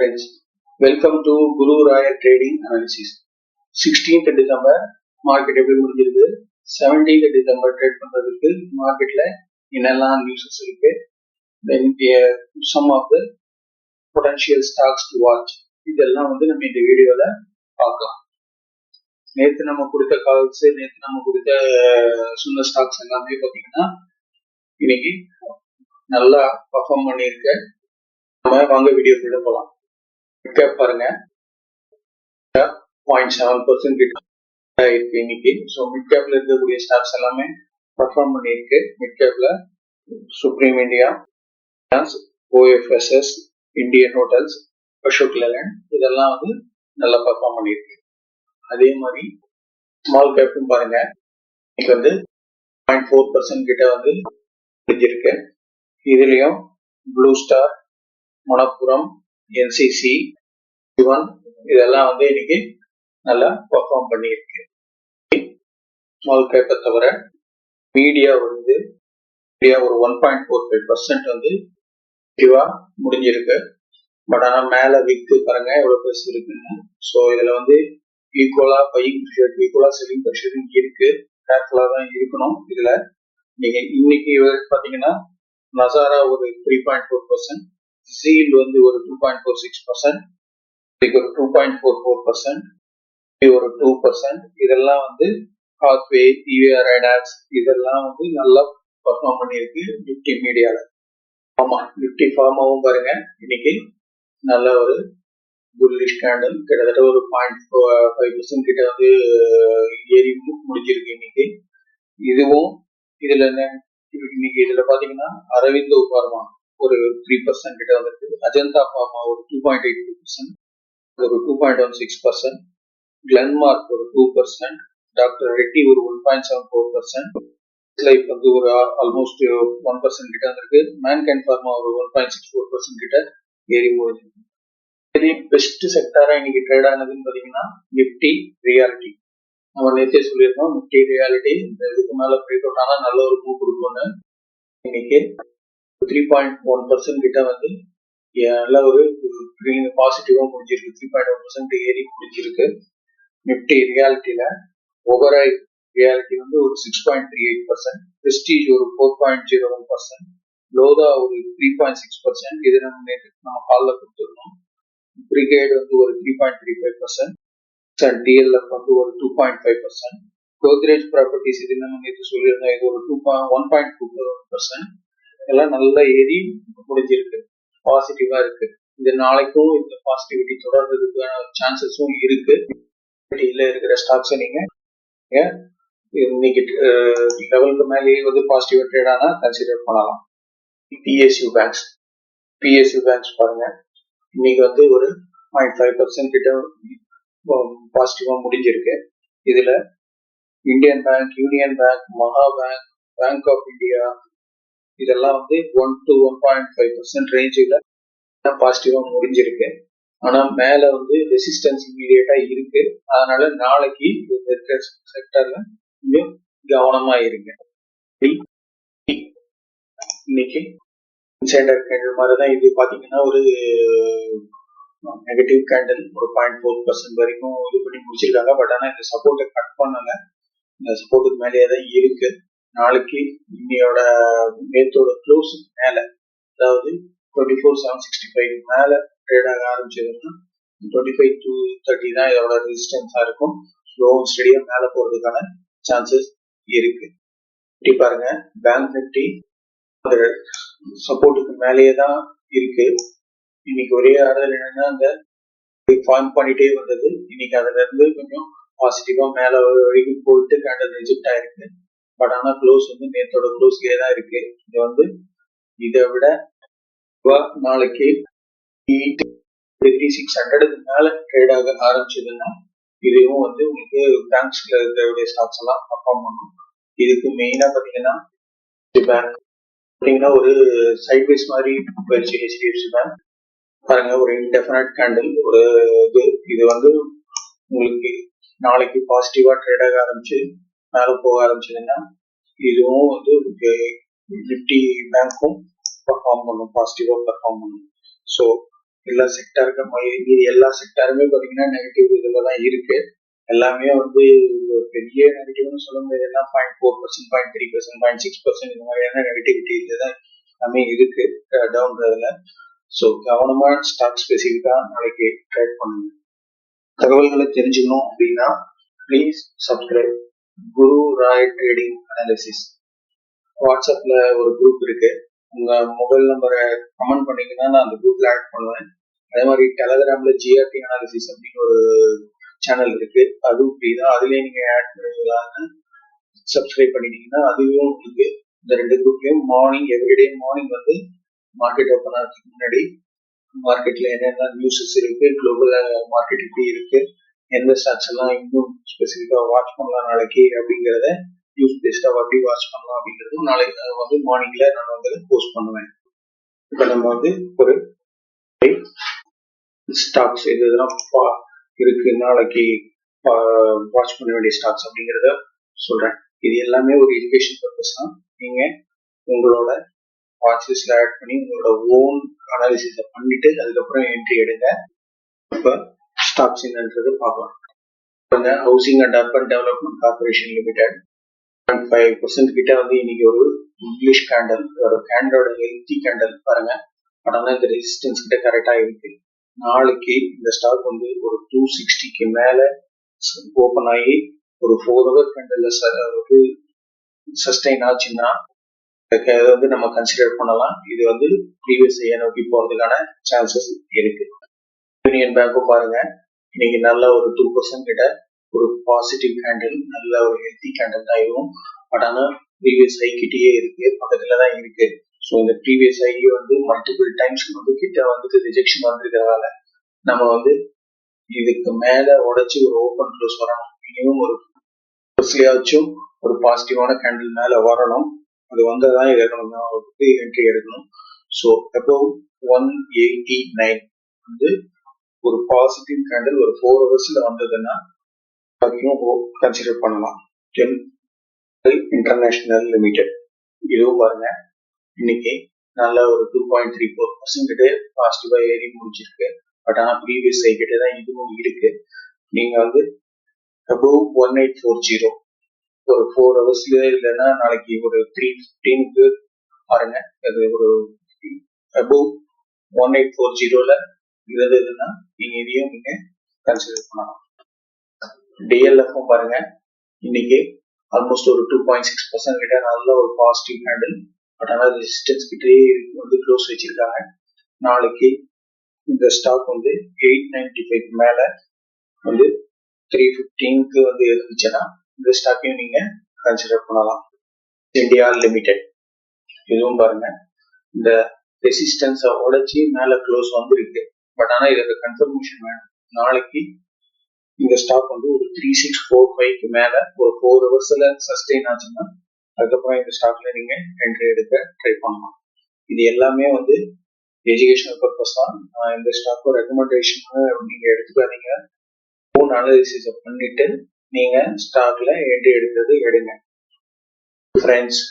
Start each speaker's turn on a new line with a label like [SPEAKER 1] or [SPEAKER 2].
[SPEAKER 1] Friends, welcome to Guru Raya Trading Analysis. 16th December market எப்படி முடிஞ்சிருக்கு, 17th December trade பண்றதுக்கு மார்க்கெட்ல என்னெல்லாம் நியூஸஸ் இருக்கு, then some of the potential stocks to watch, இதெல்லாம் நம்ம இந்த வீடியோல பார்க்கலாம். நேற்று நம்ம கொடுத்த கால்ஸ், நேற்று நம்ம கொடுத்த சொன்ன ஸ்டாக்ஸ் எல்லாமே பார்த்தீங்கன்னா இன்னைக்கு நல்லா பர்ஃபார்ம் பண்ணியிருக்க. நம்ம வாங்க வீடியோக்குள்ள போகலாம். மிட் கேப் பாருங்க 0.7% கிட்ட இருக்கு இன்னைக்கு. ஸோ மிட் கேப்ல இருக்கக்கூடிய ஸ்டாக்ஸ் எல்லாமே பர்ஃபார்ம் பண்ணியிருக்கு. மிட் கேப்ல Supreme India, OFSS, Indian Hotels, Ashok Leyland இதெல்லாம் நல்லா பர்ஃபார்ம் பண்ணியிருக்கு. அதே மாதிரி ஸ்மால் கேப்டும் பாருங்க, இன்னைக்கு 0.4% கிட்ட முடிஞ்சிருக்கு. இதுலயும் blue star, Manappuram, NCC, Sivan இதெல்லாம் இன்னைக்கு நல்லா பர்ஃபார்ம் பண்ணியிருக்கு. ஸ்மால் கேப்பை தவிர மீடியா ஒரு 1.45% முடிஞ்சிருக்கு. பட் ஆனால் மேல விக்கு பாருங்க எவ்வளவு பெருசு இருக்குன்னு. ஸோ இதுல ஈக்குவலா பையிங் ப்ரெஷர், ஈக்குவலா செல்லிங் ப்ரெஷரும் இருக்கு. கேர்ஃபுல்லா தான் இருக்கணும். இதுல நீங்க இன்னைக்கு பாத்தீங்கன்னா நசாரா ஒரு 3.4%, சீல் ஒரு 2.46%, ஒரு 2.44%, ஒரு 2%. இதெல்லாம் ஹாத்வே, EVR ஐடாக்ஸ் இதெல்லாம் நல்லா பர்ஃபார்ம் பண்ணியிருக்கு. நிப்டி மீடியால ஆமா, நிப்டி ஃபார்மாவும் பாருங்க இன்னைக்கு நல்ல ஒரு புல்லிஷ் கேண்டல், கிட்டத்தட்ட ஒரு 0.5% கிட்ட ஏறி முடிஞ்சிருக்கு இன்னைக்கு. இதுவும் இதுல இன்னைக்கு இதுல பாத்தீங்கன்னா அரவிந்தோ ஃபார்மா ஒரு 3% கிட்ட வந்திருக்கு. அஜந்தா ஃபார்மா ஒரு 2.82%, ஒரு 2.16%, கிளன்மார்க் ஒரு 2%, டாக்டர் ரெட்டி ஒரு 1.74%, லைஃப் ஒரு ஆல்மோஸ்ட் 1% கிட்ட வந்திருக்கு. மேன்கைண்ட் ஃபார்மா ஒரு 1.64% கிட்ட ஏறி போயிருக்கு. சரி, பெஸ்ட் செக்டாரா இன்னைக்கு ட்ரேட் ஆனதுன்னு பாத்தீங்கன்னா நிப்டி ரியாலிட்டி. நம்ம நேற்றே சொல்லியிருக்கோம், நிப்டி ரியாலிட்டி இந்த இதுக்கு மேல பிரேக் அவுட் ஆனா நல்ல ஒரு மூவ் கொடுக்கும்னு. இன்னைக்கு 3.1% கிட்ட நல்ல ஒரு பாசிட்டிவா முடிஞ்சிருக்கு. 3.1% ஏறி முடிஞ்சிருக்கு. நிப்டி ரியாலிட்டியில ஓவராய் ரியாலிட்டி ஒரு 6.38%, பிரஸ்டீஜ் ஒரு 4.01%, லோதா ஒரு 3.6%. இது நம்ம கால்ல கொடுத்துருந்தோம். பிரிகேட் ஒரு 3.35%, DLF ஒரு 2.5%, கோத்ரேஜ் ப்ராப்பர்ட்டிஸ் இது நம்ம நேற்று சொல்லியிருந்தோம், இது ஒரு 1.2%. எல்லாம் நல்லா ஏறி முடிஞ்சிருக்கு, பாசிட்டிவா இருக்கு. இது நாளைக்கும் இந்த பாசிட்டிவிட்டி தொடர்றதுக்கான சான்சஸும் இருக்கு. இருக்கிற ஸ்டாக்ஸை நீங்க இன்னைக்கு லெவலுக்கு மேலேயே பாசிட்டிவா ட்ரேட் ஆனா கன்சிடர் பண்ணலாம். PSU பேங்க்ஸ் பாருங்க இன்னைக்கு ஒரு 0.5% கிட்ட பாசிட்டிவா முடிஞ்சிருக்கு. இதுல இந்தியன் பேங்க், யூனியன் பேங்க், மகா பேங்க், பேங்க் ஆஃப் இந்தியா இதெல்லாம் 1 to 1.5% ரேஞ்சில் பாசிட்டிவா முடிஞ்சிருக்கு. ஆனா மேல ரெசிஸ்டன்ஸ் இமீடியட்டா இருக்கு. அதனால நாளைக்கு இந்த செக்டர்ல கொஞ்சம் கவனமா இருங்க. இன்னைக்கு இன்சைடர் கேண்டில் மாதிரிதான் இது பாத்தீங்கன்னா ஒரு நெகட்டிவ் கேண்டில், ஒரு 0.4% வரைக்கும் இது பண்ணி முடிச்சிருக்காங்க. பட் ஆனா இந்த சப்போர்ட்டை கட் பண்ணல, இந்த சப்போர்ட்டுக்கு மேலேயே தான் இருக்கு. நாளைக்கு இன்னையோட நேத்தோட க்ளோஸ் மேல, அதாவது 24,765 மேல ட்ரேட் ஆக ஆரம்பிச்சதுன்னா 25,230 தான் இதோட ரெசிஸ்டன்ஸா இருக்கும். ஸ்லோவும் ஸ்டெடியா மேல போறதுக்கான சான்சஸ் இருக்கு. இப்படி பாருங்க, பேங்க் நிப்டி சப்போர்ட்டுக்கு மேலேயே தான் இருக்கு. இன்னைக்கு ஒரே ஆறுதல் என்னன்னா அந்த ஃபார்ம் பண்ணிட்டே வந்தது. இன்னைக்கு அதுல இருந்து கொஞ்சம் பாசிட்டிவா மேல வரைக்கும் போயிட்டு கேண்டல் ரிஜெக்ட் ஆயிருக்கு. பட் ஆனா க்ளோஸ் நேத்தோட க்ளோஸ்லயே தான் இருக்கு. இது இதை விட நாளைக்கு 3600 மேல ட்ரேட் ஆக ஆரம்பிச்சதுன்னா இதுவும் உங்களுக்கு பேங்க்ஸ்ல இருக்கிற ஸ்டாக்ஸ் எல்லாம் பர்ஃபார்ம் பண்ணும். இதுக்கு மெயினா பாத்தீங்கன்னா பேங்க் பாத்தீங்கன்னா ஒரு சைட்வேஸ் மாதிரி போயிடுச்சு. HDFC பேங்க் பாருங்க, ஒரு இன்டெஃபினட் கேண்டில் ஒரு இது உங்களுக்கு நாளைக்கு பாசிட்டிவா ட்ரேட் ஆக ஆரம்பிச்சு மேல போக ஆரம்பிச்சதுன்னா இதுவும் நிப்டி பேங்க்கும் பர்ஃபார்ம் பண்ணும், பாசிட்டிவா பர்ஃபார்ம் பண்ணும். ஸோ எல்லா செக்டாருக்கு இது எல்லா செக்டாருமே பார்த்தீங்கன்னா நெகட்டிவ் இதில் தான் இருக்கு. எல்லாமே வந்து பெரிய நெகட்டிவ்னு சொல்ல முடியாது. எல்லாம் 0.4%, 0.3%, 0.6% இந்த மாதிரியான நெகட்டிவிட்டி இதுதான் எல்லாமே இருக்கு டவுன்றதுல. ஸோ கவனமா ஸ்டாக் ஸ்பெசிஃபிக்கா நாளைக்கு ட்ரேட் பண்ணுங்க. தகவல்களை தெரிஞ்சுக்கணும் அப்படின்னா please subscribe Guru Rai trading analysis. வாட்ஸ்அப்ல ஒரு குரூப் இருக்கு. உங்க மொபைல் நம்பரை கமெண்ட் பண்ணீங்கன்னா நான் அந்த குரூப்ல ஆட் பண்ணுவேன். அதே மாதிரி டெலகிராம்ல ஜிஆர்டி அனாலிசிஸ் அப்படின்னு ஒரு சேனல் இருக்கு. அதுவும் ஃப்ரீ தான். அதுலயே நீங்க ஆட் பண்ணுவீங்களான்னு சப்ஸ்கிரைப் பண்ணிட்டீங்கன்னா அதுவும் உங்களுக்கு இந்த 2 குரூப்லயும் மார்னிங் எவ்ரிடே மார்னிங் வந்து மார்க்கெட் ஓப்பன் ஆகிறதுக்கு முன்னாடி மார்க்கெட்ல என்னென்ன நியூஸஸ் இருக்கு, குளோபல் மார்க்கெட் எப்படி இருக்கு, எந்த ஸ்டாக்ஸ் எல்லாம் இன்னும் ஸ்பெசிஃபிக்கா வாட்ச் பண்ணலாம் நாளைக்கு அப்படிங்கிறத நியூஸ் பேஸ்டா எப்படி வாட்ச் பண்ணலாம் அப்படிங்கிறதும் நாளைக்கு வந்து மார்னிங்ல நான் வந்து போஸ்ட் பண்ணுவேன். இப்ப நம்ம வந்து ஒரு ஸ்டாக்ஸ் இதெல்லாம் இருக்கு நாளைக்கு வாட்ச் பண்ண வேண்டிய ஸ்டாக்ஸ் அப்படிங்கிறத சொல்றேன். இது எல்லாமே ஒரு எஜுகேஷன் பர்பஸ் தான். நீங்க உங்களோட வாட்ச் லிஸ்ட்ல ஆட் பண்ணி உங்களோட ஓன் அனாலிசிஸ பண்ணிட்டு அதுக்கப்புறம் என்ட்ரி எடுங்க. இப்ப ஸ்டாக்ஸ் என்னன்றது பார்க்கலாம். Housing and urban development corporation limited 5% கிட்ட வந்து இன்னைக்கு ஒரு இங்கிலீஷ் கேண்டல், ஒரு கேண்டலோட ஹெல்த்தி கேண்டல் பாருங்க. பட் ஆனால் இந்த ரெசிஸ்டன்ஸ் கிட்ட கரெக்டா இருக்கு. நாளைக்கு இந்த ஸ்டாக் வந்து ஒரு 260க்கு மேல ஓப்பன் ஆகி ஒரு 4 ஹவர் கேண்டல்ல வந்து சஸ்டைன் ஆச்சுன்னா வந்து நம்ம கன்சிடர் பண்ணலாம். இது வந்து ப்ரீவியஸ் ஐயா நோக்கி போறதுக்கான சான்சஸ் இருக்கு. யூனியன் பேங்க்கும் பாருங்க இன்னைக்கு நல்ல ஒரு 2% கிட்ட ஒரு பாசிட்டிவ் கேண்டில், நல்ல ஒரு ஹெல்த்தி கேண்டில் தான் இருக்கும். பட் ஆனால் ப்ரீவியஸ் ஹை கிட்டேயே இருக்கு, பக்கத்துல தான் இருக்கு. ஸோ இந்த ப்ரீவியஸ் ஹை வந்து மல்டிபிள் டைம்ஸ் வந்து கிட்ட வந்துட்டு ரிஜெக்ஷன் வந்திருக்கிறதால நம்ம வந்து இதுக்கு மேல உடைச்சு ஒரு ஓப்பன் க்ளோஸ் வரணும். மினிமம் ஒரு ஃபர்ஸ்ட்லயாச்சும் ஒரு பாசிட்டிவான கேண்டில் மேல வரணும். அது வந்ததான் எடுக்கணும், வந்து என்ட்ரி எடுக்கணும். ஸோ அபவ் 189 வந்து ஒரு பாசிட்டிவ் கேண்டில் ஒரு 4 ஹவர்ஸ்ல வந்ததுன்னா அதையும் கன்சிடர் பண்ணலாம். இன்டர்நேஷனல் லிமிடெட் இதுவும் பாருங்க இன்னைக்கு நல்ல ஒரு 2.34% கிட்ட பாசிட்டிவா ஏறி முடிச்சிருக்கு. பட் ஆனால் ப்ரீவியஸ் ஹை கிட்ட தான் இதுவும் இருக்கு. நீங்க வந்து அபவ் 1840 ஒரு 4 ஹவர்ஸ்ல இல்லைன்னா நாளைக்கு ஒரு 3:15க்கு பாருங்க. அது ஒரு அபவ் 1840ல இருந்ததுன்னா நீங்க இதையும் நீங்க கன்சிடர் பண்ணலாம். டிஎல்எஃப்பும் பாருங்க இன்னைக்கு ஆல்மோஸ்ட் ஒரு 2.6% கிட்ட நல்ல ஒரு பாசிட்டிவ் கேண்டில். பட் ஆனால் ரெசிஸ்டன்ஸ் கிட்டே வந்து க்ளோஸ் வச்சிருக்காங்க. நாளைக்கு இந்த ஸ்டாக் வந்து 895 மேல வந்து 315க்கு வந்து இருந்துச்சுன்னா இந்த ஸ்டாக்கையும் நீங்க கன்சிடர் பண்ணலாம். இந்தியா லிமிடெட் இதுவும் பாருங்க இந்த ரெசிஸ்டன்ஸை உடைச்சி மேல க்ளோஸ் வந்துருக்கு. பட் ஆனா இதுக்கு கன்ஃபர்மேஷன் வேணும். நாளைக்கு இந்த ஸ்டாக் வந்து ஒரு 3645க்கு மேல ஒரு 4 ஹவர்ஸ்ல சஸ்டெயின் ஆச்சுன்னா அதுக்கப்புறம் இந்த ஸ்டாக்ல நீங்க என்ட்ரி எடுக்க ட்ரை பண்ணலாம். இது எல்லாமே வந்து எஜுகேஷனல் பர்பஸ் தான். இந்த ஸ்டாக் ரெக்கமெண்டேஷன் நீங்க எடுத்துக்காதீங்க. ஓன் அனாலிசிஸ் பண்ணிட்டு நீங்க ஸ்டாக்ல என்ட்ரி எடுக்கிறது எடுங்க. ஃப்ரெண்ட்ஸ்,